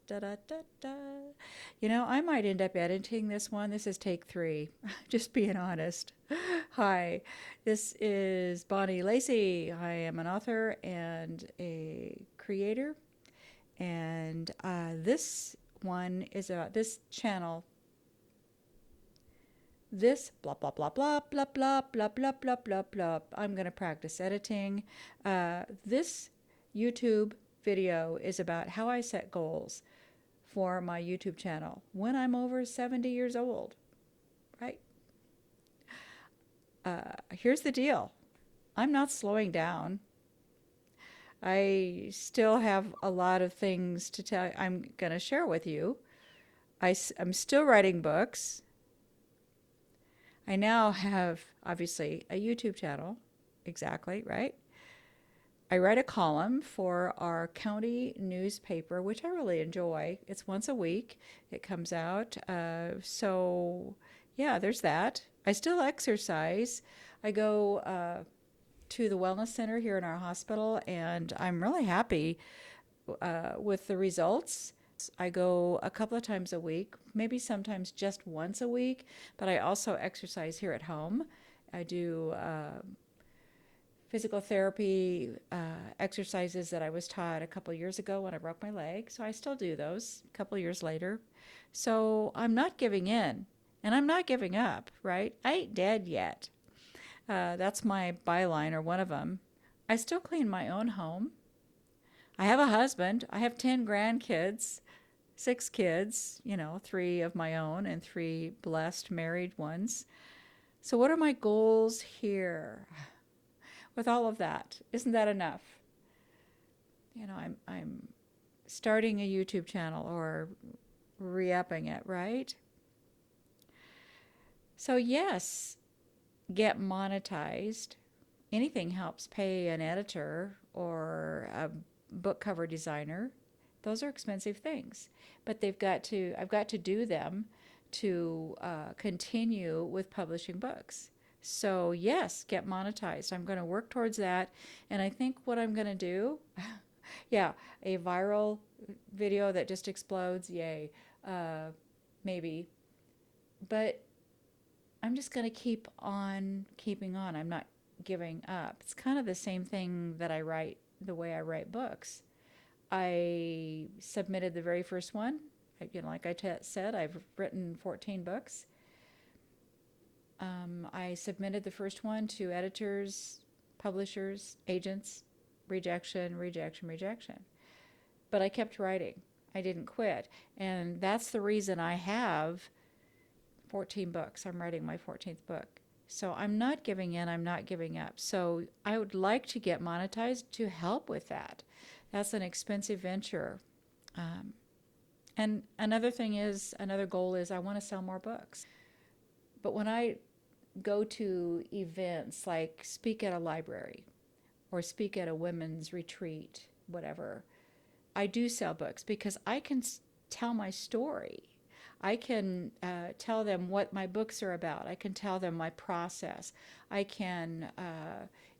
Da, da, da, da. You know, I might end up editing this one. This is take 3. Just being honest. Hi, this is Bonnie Lacey. I am an author and a creator. And this one is about this channel. This blah, blah, blah, blah, blah, blah, blah, blah, blah, blah, blah. I'm going to practice editing. This YouTube video is about how I set goals for my YouTube channel when I'm over 70 years old, right? Here's the deal. I'm not slowing down. I still have a lot of things to tell. I'm going to share with you. I'm still writing books. I now have, obviously, a YouTube channel. Exactly, right? I write a column for our county newspaper, which I really enjoy. It's once a week. It comes out. So, yeah, there's that. I still exercise. I go to the wellness center here in our hospital, and I'm really happy with the results. I go a couple of times a week, maybe sometimes just once a week, but I also exercise here at home. I do physical therapy exercises that I was taught a couple years ago when I broke my leg. So I still do those a couple years later. So I'm not giving in and I'm not giving up, right? I ain't dead yet. That's my byline or one of them. I still clean my own home. I have a husband. I have 10 grandkids, 6 kids, 3 of my own and 3 blessed married ones. So, what are my goals here? With all of that, isn't that enough? I'm starting a YouTube channel or re-upping it, right? So yes, get monetized. Anything helps pay an editor or a book cover designer. Those are expensive things, but I've got to do them to continue with publishing books. So yes, get monetized. I'm going to work towards that. And I think what I'm going to do, yeah, a viral video that just explodes, yay, uh, maybe. But I'm just going to keep on keeping on. I'm not giving up. It's kind of the same thing that I write, the way I write books. I submitted the very first one. Like I said, I've written 14 books. I submitted the first one to editors, publishers, agents, rejection, rejection, rejection. But I kept writing. I didn't quit. And that's the reason I have 14 books. I'm writing my 14th book. So I'm not giving in. I'm not giving up. So I would like to get monetized to help with that. That's an expensive venture. And another goal is I want to sell more books. But when I go to events like speak at a library or speak at a women's retreat, whatever, I do sell books because I can tell my story. I can tell them what my books are about. I can tell them my process. I can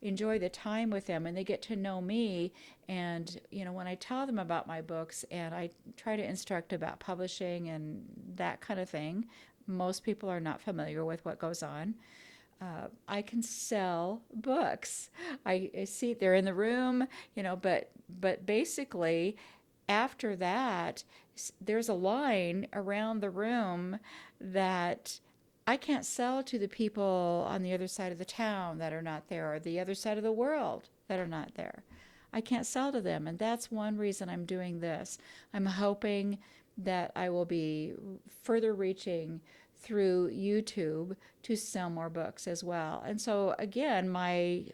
enjoy the time with them, and they get to know me. And when I tell them about my books, and I try to instruct about publishing and that kind of thing, most people are not familiar with what goes on. I can sell books. I see they're in the room, but basically, after that, there's a line around the room that I can't sell to the people on the other side of the town that are not there, or the other side of the world that are not there. I can't sell to them, and that's one reason I'm doing this. I'm hoping that I will be further reaching through YouTube to sell more books as well. And so, again, my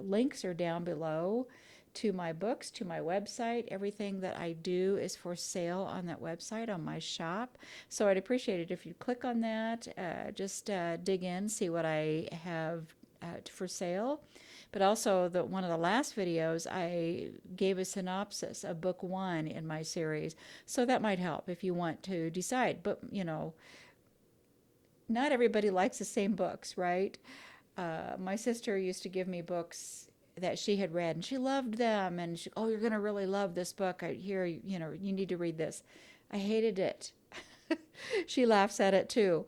links are down below to my books, to my website. Everything that I do is for sale on that website, on my shop. So I'd appreciate it if you click on that, just dig in, see what I have for sale. But also, one of the last videos, I gave a synopsis of book 1 in my series. So that might help if you want to decide. But, not everybody likes the same books, right? My sister used to give me books that she had read, and she loved them. And she, oh, you're going to really love this book. I hear, you know, you need to read this. I hated it. She laughs at it too.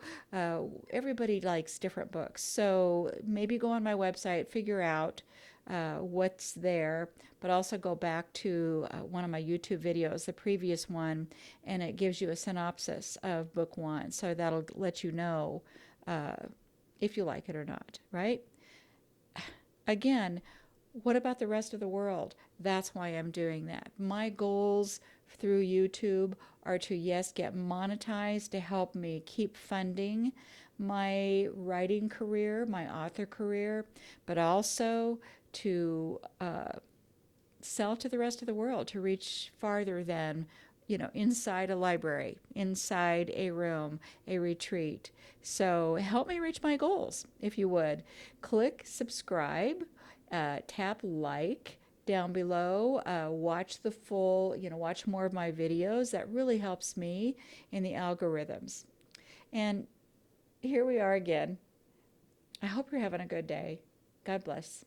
Everybody likes different books. So maybe go on my website, figure out what's there, but also go back to one of my YouTube videos, the previous one, and it gives you a synopsis of book one. So that'll let you know uh, if you like it or not, right? Again, what about the rest of the world? That's why I'm doing that. My goals through YouTube are to, yes, get monetized to help me keep funding my writing career, my author career, but also to sell to the rest of the world, to reach farther than, you know, inside a library, inside a room, a retreat. So help me reach my goals, if you would. Click subscribe, tap like down below, watch the full, you know, watch more of my videos. That really helps me in the algorithms. And here we are again. I hope you're having a good day. God bless.